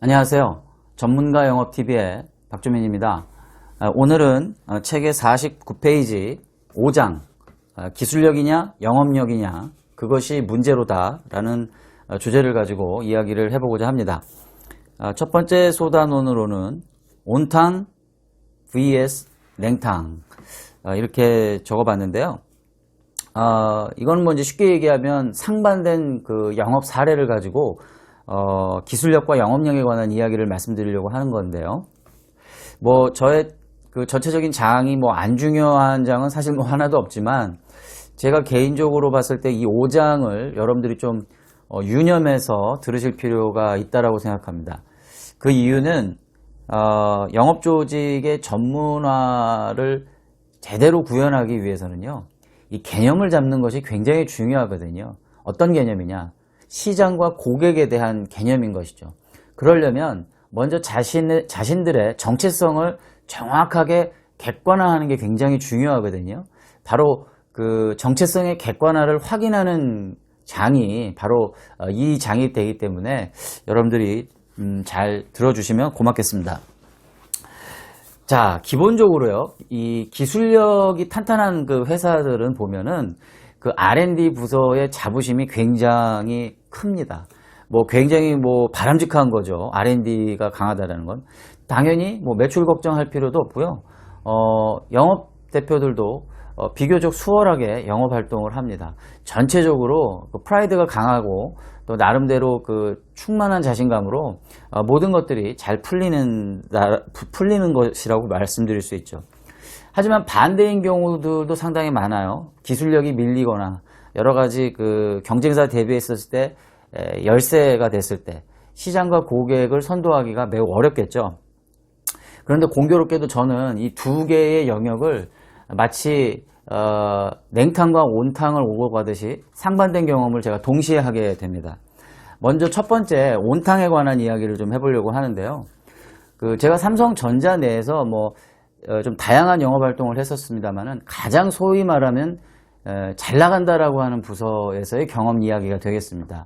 안녕하세요. 전문가 영업TV의 박주민입니다. 오늘은 책의 49페이지 5장 기술력이냐 영업력이냐 그것이 문제로다 라는 주제를 가지고 이야기를 해보고자 합니다. 첫 번째 소단원으로는 온탕 vs 냉탕 이렇게 적어봤는데요. 이건 뭐 이제 쉽게 얘기하면 상반된 그 영업 사례를 가지고 기술력과 영업력에 관한 이야기를 말씀드리려고 하는 건데요. 뭐 저의 그 전체적인 장이 뭐 안 중요한 장은 사실 뭐 하나도 없지만 제가 개인적으로 봤을 때 이 5장을 여러분들이 좀 유념해서 들으실 필요가 있다라고 생각합니다. 그 이유는 영업 조직의 전문화를 제대로 구현하기 위해서는요. 이 개념을 잡는 것이 굉장히 중요하거든요. 어떤 개념이냐? 시장과 고객에 대한 개념인 것이죠. 그러려면 먼저 자신들의 정체성을 정확하게 객관화하는 게 굉장히 중요하거든요. 바로 그 정체성의 객관화를 확인하는 장이 바로 이 장이 되기 때문에 여러분들이 잘 들어주시면 고맙겠습니다. 자, 기본적으로요, 이 기술력이 탄탄한 그 회사들은 보면은 그 R&D 부서의 자부심이 굉장히 큽니다. 뭐 굉장히 뭐 바람직한 거죠. R&D가 강하다는 건. 당연히 뭐 매출 걱정할 필요도 없고요. 영업 대표들도 비교적 수월하게 영업 활동을 합니다. 전체적으로 그 프라이드가 강하고 또 나름대로 그 충만한 자신감으로 모든 것들이 잘 풀리는 것이라고 말씀드릴 수 있죠. 하지만 반대인 경우들도 상당히 많아요. 기술력이 밀리거나 여러 가지 그 경쟁사 대비했을 때 열세가 됐을 때 시장과 고객을 선도하기가 매우 어렵겠죠. 그런데 공교롭게도 저는 이 두 개의 영역을 마치 냉탕과 온탕을 오고 가듯이 상반된 경험을 제가 동시에 하게 됩니다. 먼저 첫 번째 온탕에 관한 이야기를 좀 해보려고 하는데요. 그 제가 삼성전자 내에서 뭐 좀 다양한 영업 활동을 했었습니다만은 가장 소위 말하면 잘 나간다라고 하는 부서에서의 경험 이야기가 되겠습니다.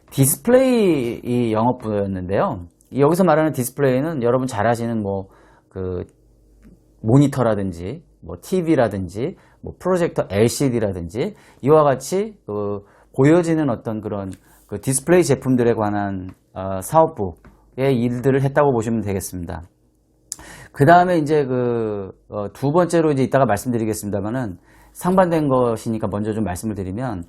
디스플레이 영업부였는데요. 여기서 말하는 디스플레이는 여러분 잘 아시는 뭐 그 모니터라든지 뭐 TV라든지 뭐 프로젝터 LCD라든지 이와 같이 그 보여지는 어떤 그런 그 디스플레이 제품들에 관한 사업부의 일들을 했다고 보시면 되겠습니다. 그 다음에 이제 그 두 번째로 이제 이따가 말씀드리겠습니다만은 상반된 것이니까 먼저 좀 말씀을 드리면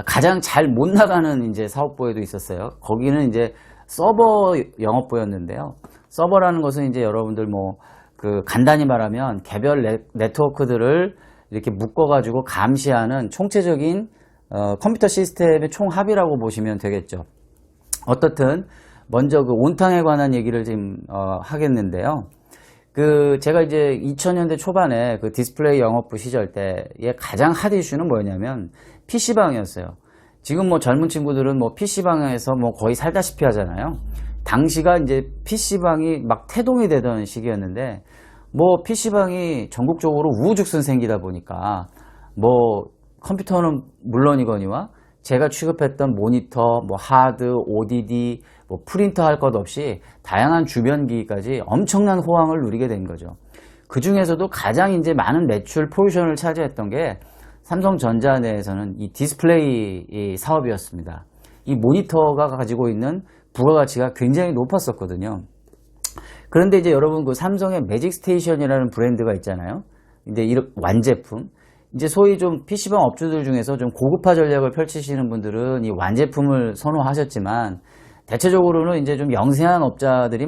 가장 잘 못 나가는 이제 사업부에도 있었어요. 거기는 이제 서버 영업부였는데요. 서버라는 것은 이제 여러분들 뭐 그 간단히 말하면 개별 네트워크들을 이렇게 묶어가지고 감시하는 총체적인 컴퓨터 시스템의 총합이라고 보시면 되겠죠. 어떻든 먼저 그 온탕에 관한 얘기를 지금 하겠는데요. 그 제가 이제 2000년대 초반에 그 디스플레이 영업부 시절 때의 가장 핫 이슈는 뭐였냐면 PC방이었어요. 지금 뭐 젊은 친구들은 뭐 PC방에서 뭐 거의 살다시피 하잖아요. 당시가 이제 PC방이 막 태동이 되던 시기였는데 뭐 PC방이 전국적으로 우후죽순 생기다 보니까 뭐 컴퓨터는 물론이거니와 제가 취급했던 모니터, 뭐 하드, ODD, 뭐 프린터 할 것 없이 다양한 주변 기기까지 엄청난 호황을 누리게 된 거죠. 그 중에서도 가장 이제 많은 매출 포지션을 차지했던 게 삼성전자 내에서는 이 디스플레이 사업이었습니다. 이 모니터가 가지고 있는 부가가치가 굉장히 높았었거든요. 그런데 이제 여러분 그 삼성의 매직 스테이션이라는 브랜드가 있잖아요. 근데 이런 완제품. 이제 소위 좀 PC방 업주들 중에서 좀 고급화 전략을 펼치시는 분들은 이 완제품을 선호하셨지만 대체적으로는 이제 좀 영세한 업자들이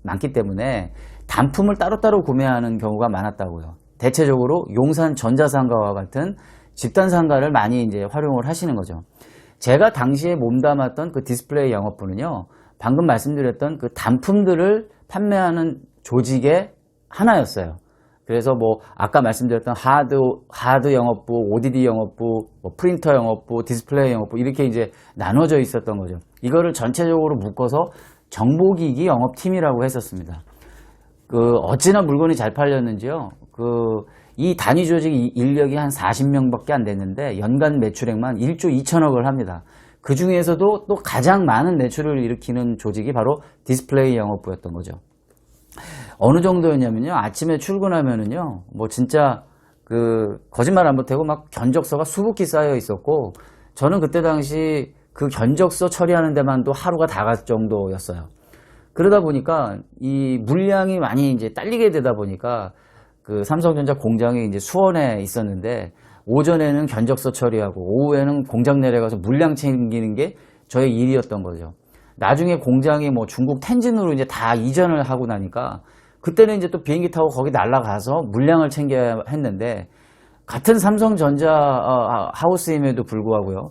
많기 때문에 단품을 따로따로 구매하는 경우가 많았다고요. 대체적으로 용산 전자상가와 같은 집단상가를 많이 이제 활용을 하시는 거죠. 제가 당시에 몸담았던 그 디스플레이 영업부는요, 방금 말씀드렸던 그 단품들을 판매하는 조직의 하나였어요. 그래서 뭐 아까 말씀드렸던 하드 영업부, ODD 영업부, 뭐 프린터 영업부, 디스플레이 영업부 이렇게 이제 나눠져 있었던 거죠. 이거를 전체적으로 묶어서 정보기기 영업팀이라고 했었습니다. 그 어찌나 물건이 잘 팔렸는지요. 이 단위 조직 인력이 한 40명밖에 안 됐는데 연간 매출액만 1조 2천억을 합니다. 그 중에서도 또 가장 많은 매출을 일으키는 조직이 바로 디스플레이 영업부였던 거죠. 어느 정도였냐면요. 아침에 출근하면은요. 뭐 진짜 그 거짓말 안 보태고 막 견적서가 수북히 쌓여 있었고, 저는 그때 당시 그 견적서 처리하는 데만도 하루가 다 갈 정도였어요. 그러다 보니까 이 물량이 많이 이제 딸리게 되다 보니까 그 삼성전자 공장이 이제 수원에 있었는데, 오전에는 견적서 처리하고 오후에는 공장 내려가서 물량 챙기는 게 저의 일이었던 거죠. 나중에 공장이 뭐 중국 텐진으로 이제 다 이전을 하고 나니까 그때는 이제 또 비행기 타고 거기 날아가서 물량을 챙겨야 했는데, 같은 삼성전자 하우스임에도 불구하고요.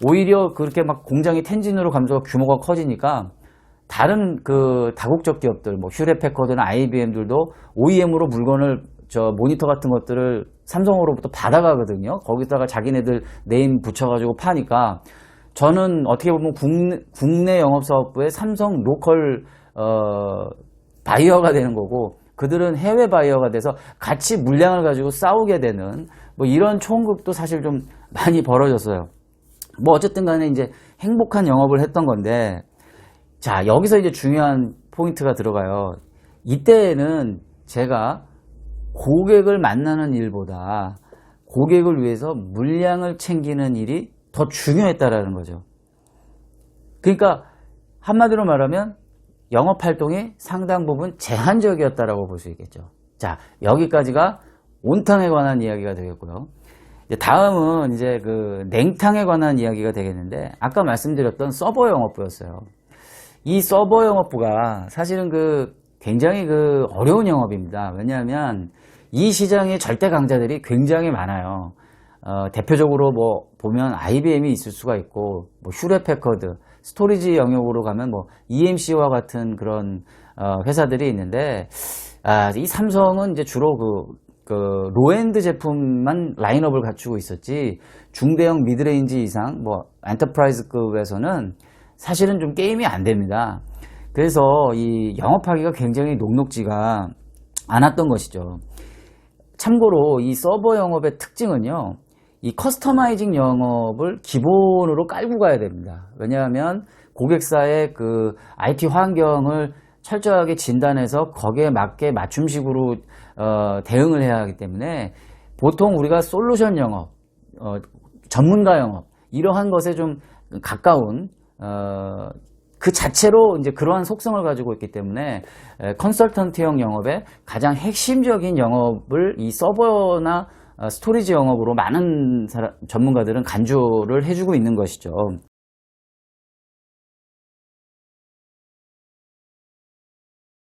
오히려 그렇게 막 공장이 텐진으로 가면서 규모가 커지니까 다른 그 다국적 기업들, 뭐 휴레패커드나 IBM들도 OEM으로 물건을 모니터 같은 것들을 삼성으로부터 받아가거든요. 거기다가 자기네들 네임 붙여가지고 파니까, 저는 어떻게 보면 국내 영업사업부의 삼성 로컬 바이어가 되는 거고, 그들은 해외 바이어가 돼서 같이 물량을 가지고 싸우게 되는 뭐 이런 총극도 사실 좀 많이 벌어졌어요. 뭐 어쨌든 간에 이제 행복한 영업을 했던 건데, 자, 여기서 이제 중요한 포인트가 들어가요. 이때에는 제가 고객을 만나는 일보다 고객을 위해서 물량을 챙기는 일이 더 중요했다라는 거죠. 그러니까 한마디로 말하면 영업활동이 상당 부분 제한적이었다라고 볼 수 있겠죠. 자, 여기까지가 온탕에 관한 이야기가 되겠고요. 이제 다음은 이제 그 냉탕에 관한 이야기가 되겠는데, 아까 말씀드렸던 서버 영업부였어요. 이 서버 영업부가 사실은 굉장히 어려운 영업입니다. 왜냐하면 이 시장의 절대 강자들이 굉장히 많아요. 대표적으로 뭐 보면 IBM이 있을 수가 있고, 뭐 휴레패커드, 스토리지 영역으로 가면 뭐 EMC와 같은 그런 회사들이 있는데, 이 삼성은 이제 주로 로엔드 제품만 라인업을 갖추고 있었지, 중대형 미드레인지 이상 뭐 엔터프라이즈급에서는 사실은 좀 게임이 안 됩니다. 그래서 이 영업하기가 굉장히 녹록지가 않았던 것이죠. 참고로 이 서버 영업의 특징은요, 이 커스터마이징 영업을 기본으로 깔고 가야 됩니다. 왜냐하면 고객사의 그 IT 환경을 철저하게 진단해서 거기에 맞게 맞춤식으로 대응을 해야 하기 때문에, 보통 우리가 솔루션 영업, 전문가 영업, 이러한 것에 좀 가까운 그 자체로 이제 그러한 속성을 가지고 있기 때문에, 컨설턴트형 영업의 가장 핵심적인 영업을 이 서버나 스토리지 영업으로 많은 전문가들은 간주를 해주고 있는 것이죠.